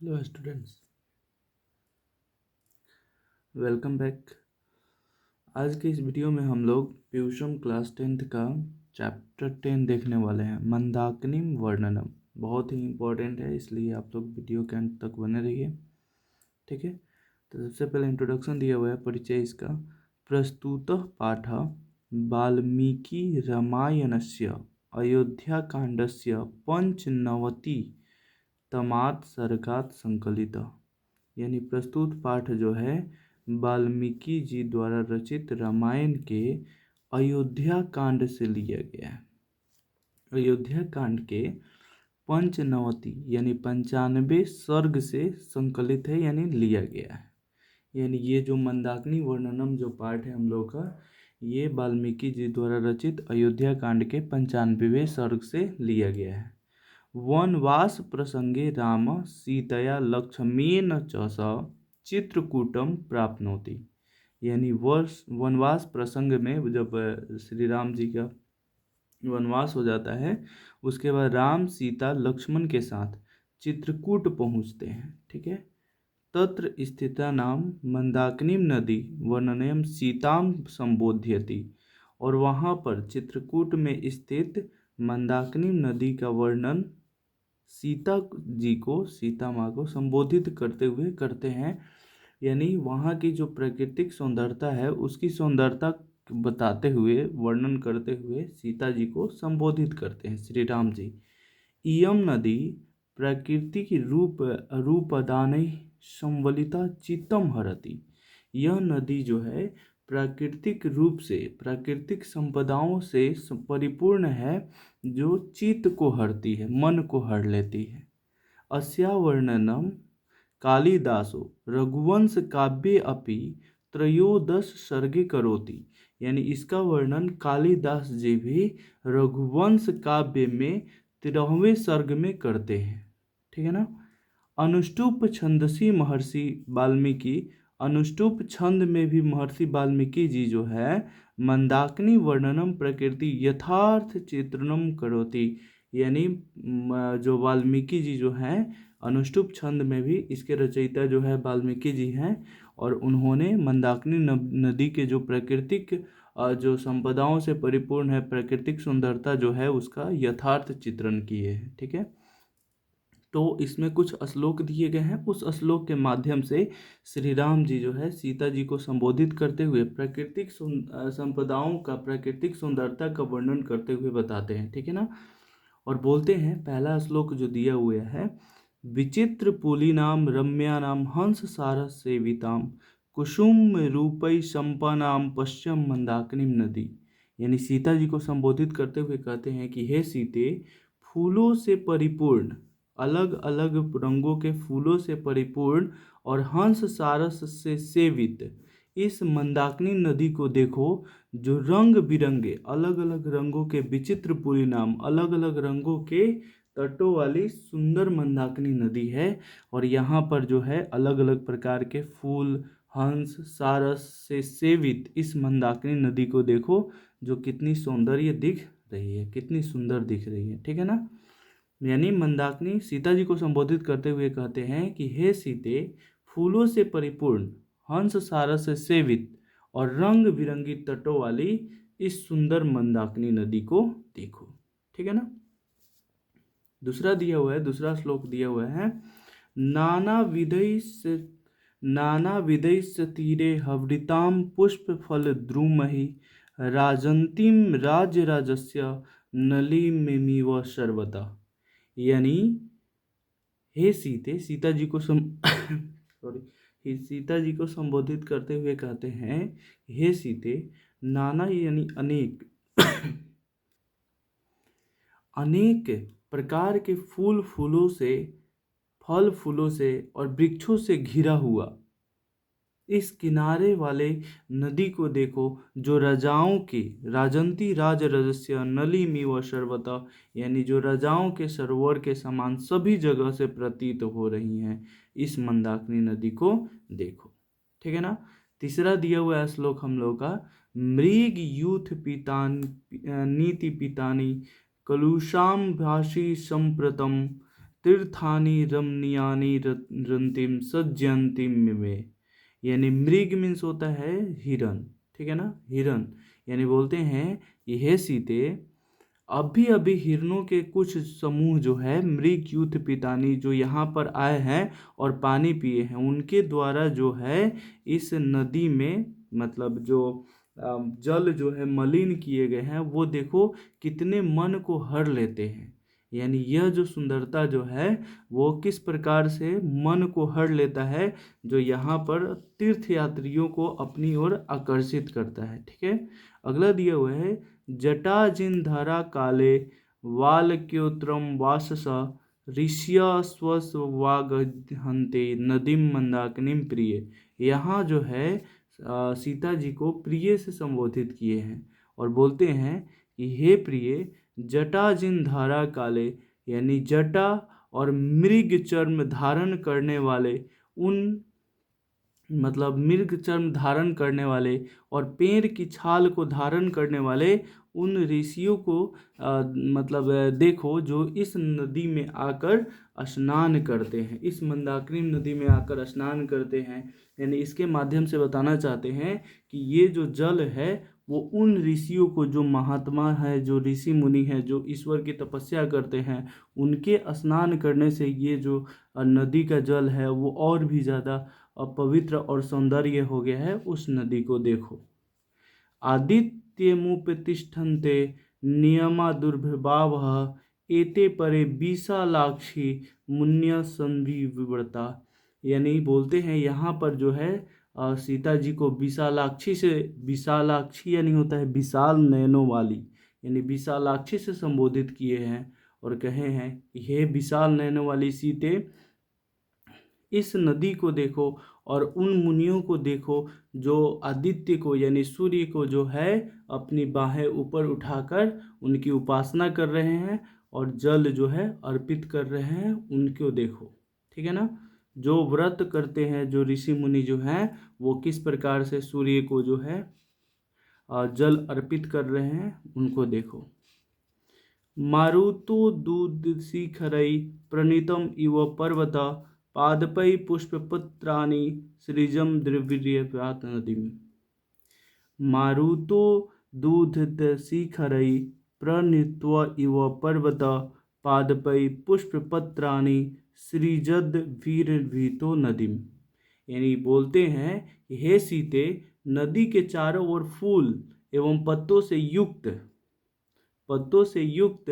Hello students, welcome back. आज के इस वीडियो में हम लोग प्यूषम क्लास 10th का चैप्टर 10 देखने वाले हैं, मंदाकिनी वर्णनम। बहुत ही इम्पोर्टेंट है, इसलिए आप लोग वीडियो के अंत तक बने रहिए। ठीक है, तो सबसे पहले इंट्रोडक्शन दिया हुआ है, परिचय इसका। प्रस्तुतः पाठः वाल्मीकि रामायणस्य अयोध्याकाण्डस्य पंचनवतितमात् सर्गात् संकलितः। यानी प्रस्तुत पाठ जो है वाल्मीकि जी द्वारा रचित रामायण के अयोध्या कांड से लिया गया है। अयोध्या कांड के पंचनवति यानी 95 सर्ग से संकलित है, यानी लिया गया है। यानी ये जो मंदाकिनी वर्णनम जो पाठ है हम लोग का, ये वाल्मीकि जी द्वारा रचित अयोध्या कांड के 95वें सर्ग से लिया गया है। वनवास प्रसंगे राम सीतया लक्ष्मणेन च स चित्रकूटम प्राप्नोति। यानी वनवास प्रसंग में जब श्री राम जी का वनवास हो जाता है, उसके बाद राम सीता लक्ष्मण के साथ चित्रकूट पहुंचते हैं। ठीक है, तत्र स्थिता नाम मंदाकिनी नदी वर्णनयम सीताम संबोध्यति। और वहाँ पर चित्रकूट में स्थित मंदाकिनी नदी का वर्णन सीता जी को, सीता माँ को संबोधित करते हुए करते हैं। यानी वहाँ की जो प्राकृतिक सुंदरता है उसकी सुंदरता बताते हुए, वर्णन करते हुए सीता जी को संबोधित करते हैं श्री राम जी। इयम नदी प्रकृति की रूपदानै संवलिता चित्तम हरति। यह नदी जो है प्राकृतिक रूप से, प्राकृतिक संपदाओं से परिपूर्ण है, जो चित्त को हरती है, मन को हर लेती है। अस्या वर्णनम कालिदासो रघुवंश काव्ये अपि त्रयोदश सर्गे करोति। यानी इसका वर्णन कालिदास जी भी रघुवंश काव्य में 13वें सर्ग में करते हैं। ठीक है ना। अनुष्टुप छंदसी महर्षि वाल्मीकि, अनुष्टुप छंद में भी महर्षि वाल्मीकि जी जो है मंदाकिनी वर्णनम प्रकृति यथार्थ चित्रणम करोति। यानी जो वाल्मीकि जी जो हैं अनुष्टुप छंद में भी इसके रचयिता जो है वाल्मीकि जी हैं, और उन्होंने मंदाकिनी नदी के जो प्राकृतिक जो संपदाओं से परिपूर्ण है, प्राकृतिक सुंदरता जो है उसका यथार्थ चित्रण किए हैं। ठीक है, तो इसमें कुछ श्लोक दिए गए हैं, उस श्लोक के माध्यम से श्री राम जी जो है सीता जी को संबोधित करते हुए प्राकृतिक संपदाओं का, प्राकृतिक सुंदरता का वर्णन करते हुए बताते हैं। ठीक है ना। और बोलते हैं, पहला श्लोक जो दिया हुआ है, विचित्र पुलिनाम रम्यानाम हंस सारस सेविताम कुसुम रूपै संपन्नाम पश्चिम मंदाकिनी नदी। यानी सीता जी को संबोधित करते हुए कहते हैं कि हे सीते, फूलों से परिपूर्ण, अलग अलग रंगों के फूलों से परिपूर्ण और हंस सारस से सेवित इस मंदाकिनी नदी को देखो, जो रंग बिरंगे, अलग अलग रंगों के विचित्र पुरी नाम, अलग अलग रंगों के तटों वाली सुंदर मंदाकिनी नदी है। और यहाँ पर जो है अलग अलग प्रकार के फूल, हंस सारस से सेवित इस मंदाकिनी नदी को देखो, जो कितनी सौंदर्य दिख रही है, कितनी सुंदर दिख रही है। ठीक है ना। यानी मंदाकिनी सीता जी को संबोधित करते हुए कहते हैं कि हे सीते, फूलों से परिपूर्ण, हंस सारस से सेवित और रंग बिरंगी तटों वाली इस सुंदर मंदाकिनी नदी को देखो। ठीक है ना। दूसरा दिया हुआ है, दूसरा श्लोक दिया हुआ है, नाना विदैश्च तीरे हवृताम पुष्प फल द्रुमहि राजंतीम राजराजस्य नलिमिव सर्वदा। यानी हे सीते, सीता जी को सॉरी सीता जी को संबोधित करते हुए कहते हैं, हे सीते, नाना यानी अनेक अनेक प्रकार के फूलों से, फल फूलों से और वृक्षों से घिरा हुआ इस किनारे वाले नदी को देखो, जो राजाओं की राजंती राज रजस्य नलिमी व सर्वता, यानी जो राजाओं के सरोवर के समान सभी जगह से प्रतीत हो रही हैं। इस मंदाकिनी नदी को देखो। ठीक है ना। तीसरा दिया हुआ श्लोक हम लोग का, मृग यूथ पीतान नीति पीतानी कलुषाम भाषी संप्रतम तीर्थानि रमणीयानि रंतिम सज्जयंतिम में। यानी मृग मीन्स होता है हिरन, ठीक है ना, हिरन। यानी बोलते हैं यह सीते अभी अभी हिरणों के कुछ समूह जो है मृग यूथ पितानी जो यहाँ पर आए हैं और पानी पिए हैं, उनके द्वारा जो है इस नदी में मतलब जो जल जो है मलिन किए गए हैं, वो देखो कितने मन को हर लेते हैं। यानी यह जो सुंदरता जो है वो किस प्रकार से मन को हर लेता है, जो यहाँ पर तीर्थ यात्रियों को अपनी ओर आकर्षित करता है। ठीक है, अगला दिया हुआ है जटा जिन धरा काले वालक्योत्रम वासस ऋष्य स्वस्वागहन्ते नदीम मंदाकिनीम प्रिय। यहाँ जो है सीता जी को प्रिय से संबोधित किए हैं और बोलते हैं कि हे प्रिय, जटा जिन धारा काले, यानी जटा और मृग चर्म धारण करने वाले उन मतलब मृग चर्म धारण करने वाले और पेड़ की छाल को धारण करने वाले उन ऋषियों को मतलब देखो जो इस नदी में आकर स्नान करते हैं, इस मंदाकिनी नदी में आकर स्नान करते हैं। यानी इसके माध्यम से बताना चाहते हैं कि ये जो जल है वो उन ऋषियों को, जो महात्मा है, जो ऋषि मुनि है, जो ईश्वर की तपस्या करते हैं, उनके स्नान करने से ये जो नदी का जल है वो और भी ज़्यादा पवित्र और सौंदर्य हो गया है। उस नदी को देखो। आदित्यमुपतिष्ठन्ते नियमा दुर्भावः एते परे विशालाक्षी मुन्य संविव्रता। यानी बोलते हैं यहाँ पर जो है सीता जी को विशालाक्षी से, विशालाक्षी यानी होता है विशाल नयनों वाली, यानी विशालाक्षी से संबोधित किए हैं और कहे हैं हे विशाल नयनों वाली सीते, इस नदी को देखो और उन मुनियों को देखो जो आदित्य को यानी सूर्य को जो है अपनी बाहें ऊपर उठाकर उनकी उपासना कर रहे हैं और जल जो है अर्पित कर रहे हैं, उनको देखो। ठीक है ना, जो व्रत करते हैं, जो ऋषि मुनि जो हैं, वो किस प्रकार से सूर्य को जो है जल अर्पित कर रहे हैं, उनको देखो। मारुतो दूध शिखरई प्रणीतम इव पर्वत पादपै पुष्पपत्राणि सृजम द्रविर्यव्यात नदीम। मारुतो दूधशिखरै प्रणीत्व इव पर्वत पादपै पुष्पपत्राणि सृजद वीरभीतो नदीम। यानी बोलते हैं हे सीते, नदी के चारों ओर फूल एवं पत्तों से युक्त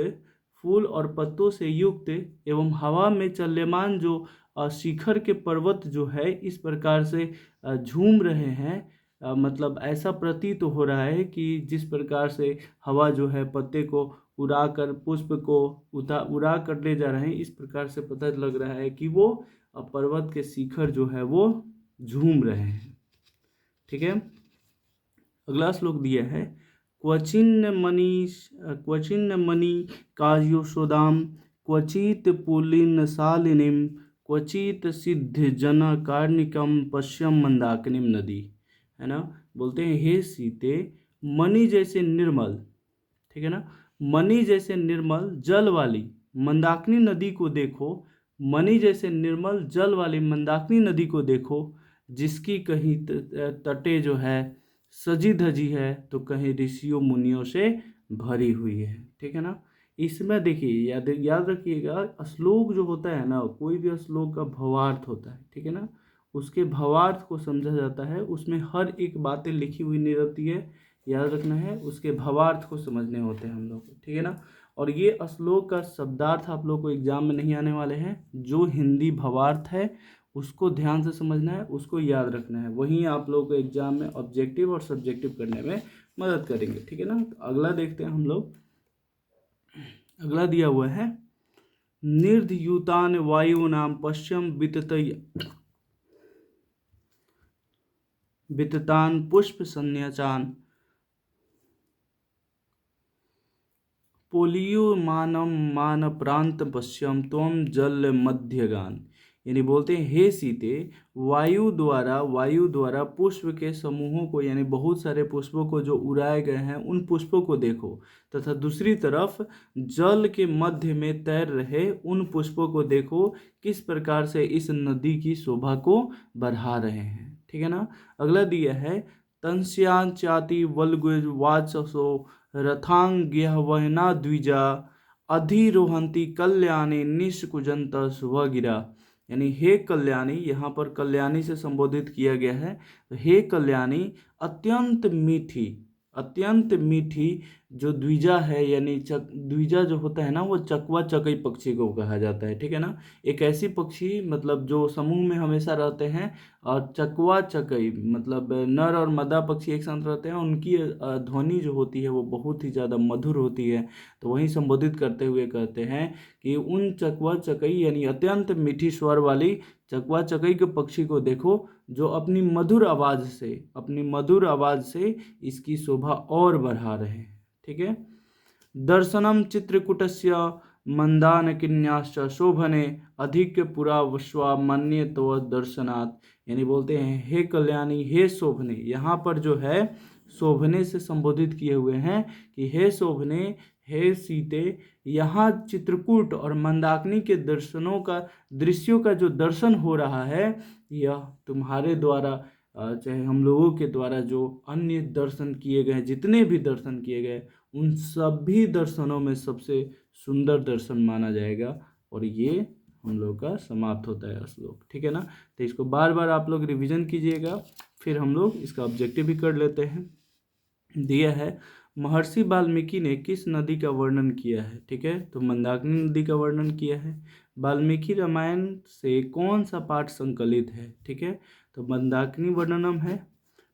फूल और पत्तों से युक्त एवं हवा में चल्यमान जो शिखर के पर्वत जो है इस प्रकार से झूम रहे हैं। मतलब ऐसा प्रतीत हो रहा है कि जिस प्रकार से हवा जो है पत्ते को उड़ाकर पुष्प को उड़ा कर ले जा रहे हैं, इस प्रकार से पता लग रहा है कि वो पर्वत के शिखर जो है वो झूम रहे हैं। ठीक है, अगला श्लोक दिया है क्वचिन्न मणि कायोशोदाम क्वचित पुलिन शालिनीम क्वचित सिद्ध जन कार्णिकम पश्यम मंदाकिनीम नदी। है ना, बोलते हैं हे सीते, मणि जैसे निर्मल, ठीक है ना, मणि जैसे निर्मल जल वाली मंदाकिनी नदी को देखो। मणि जैसे निर्मल जल वाली मंदाकिनी नदी को देखो, जिसकी कहीं तटे जो है सजी धजी है तो कहीं ऋषियों मुनियों से भरी हुई है। ठीक है ना, इसमें देखिए याद रखिएगा, श्लोक जो होता है ना, कोई भी श्लोक का भावार्थ होता है, ठीक है ना, उसके भावार्थ को समझा जाता है, उसमें हर एक बातें लिखी हुई नहीं रहती है, याद रखना है, उसके भावार्थ को समझने होते हैं हम लोग को। ठीक है ना, और ये श्लोक का शब्दार्थ आप लोग को एग्जाम में नहीं आने वाले हैं, जो हिंदी भावार्थ है उसको ध्यान से समझना है, उसको याद रखना है, वहीं आप लोग को एग्जाम में ऑब्जेक्टिव और सब्जेक्टिव करने में मदद करेंगे। ठीक है ना, तो अगला देखते हैं हम लोग। अगला दिया हुआ है निर्धयूतान वायुनाम पश्चिम विततान पुष्प संन्याचान पोलियो मानम मान प्रांत पश्यम त्वम जल मध्यगान। यानी बोलते हैं हे सीते, वायु द्वारा पुष्प के समूहों को, यानी बहुत सारे पुष्पों को जो उड़ाए गए हैं उन पुष्पों को देखो, तथा दूसरी तरफ जल के मध्य में तैर रहे उन पुष्पों को देखो, किस प्रकार से इस नदी की शोभा को बढ़ा रहे हैं। ठीक है ना। अगला दिया है तंस्याचाति वल्गुवाचसो रथांग्यवहना द्विजा अधिरोहंती कल्याणी निष्कुजंत शुभगिरा। यानी हे कल्याणी, यहाँ पर कल्याणी से संबोधित किया गया है। तो हे कल्याणी, अत्यंत मीठी जो द्विजा है, यानी द्विजा जो होता है ना, वो चकवा चकई पक्षी को कहा जाता है। ठीक है ना। एक ऐसी पक्षी मतलब जो समूह में हमेशा रहते हैं, और चकवा चकई मतलब नर और मादा पक्षी एक साथ रहते हैं, उनकी ध्वनि जो होती है वो बहुत ही ज़्यादा मधुर होती है। तो वहीं संबोधित करते हुए कहते हैं कि उन चकवा चकई यानी अत्यंत मीठी स्वर वाली चकवा चकई के पक्षी को देखो, जो अपनी मधुर आवाज़ से इसकी शोभा और बढ़ा रहे हैं। ठीक है। दर्शनम चित्रकूटस्य मंदानकिन्याश्च शोभने अधिक पुरा विश्वामन्य तो दर्शनात्। यानी बोलते हैं हे कल्याणी, हे शोभने, यहाँ पर जो है शोभने से संबोधित किए हुए हैं कि हे शोभने, हे सीते, यहाँ चित्रकूट और मंदाकिनी के दृश्यों का जो दर्शन हो रहा है, यह तुम्हारे द्वारा चाहे हम लोगों के द्वारा जो अन्य दर्शन किए गए, जितने भी दर्शन किए गए, उन सभी दर्शनों में सबसे सुंदर दर्शन माना जाएगा। और ये हम लोग का समाप्त होता है श्लोक। ठीक है ना। तो इसको बार बार आप लोग रिवीजन कीजिएगा, फिर हम लोग इसका ऑब्जेक्टिव भी कर लेते हैं। दिया है महर्षि वाल्मीकि ने किस नदी का वर्णन किया है। ठीक है। तो मंदाकिनी नदी का वर्णन किया है। वाल्मीकि रामायण से कौन सा पाठ संकलित है। ठीक है। तो मंदाकिनी वर्णनम है।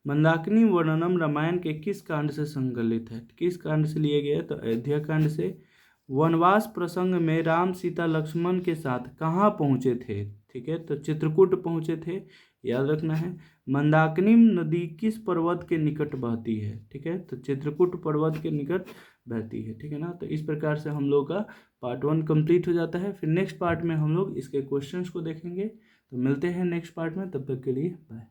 मंदाकिनी वर्णनम रामायण के किस कांड से संकलित है, किस कांड से लिया गया है। तो अयोध्या कांड से। वनवास प्रसंग में राम सीता लक्ष्मण के साथ कहाँ पहुँचे थे। ठीक है। तो चित्रकूट पहुँचे थे, याद रखना है। मंदाकिनी नदी किस पर्वत के निकट बहती है। ठीक है। तो चित्रकूट पर्वत के निकट बहती है। ठीक है ना। तो इस प्रकार से हम लोग का पार्ट 1 कंप्लीट हो जाता है। फिर नेक्स्ट पार्ट में हम लोग इसके क्वेश्चंस को देखेंगे। तो मिलते हैं नेक्स्ट पार्ट में, तब तक के लिए बाय।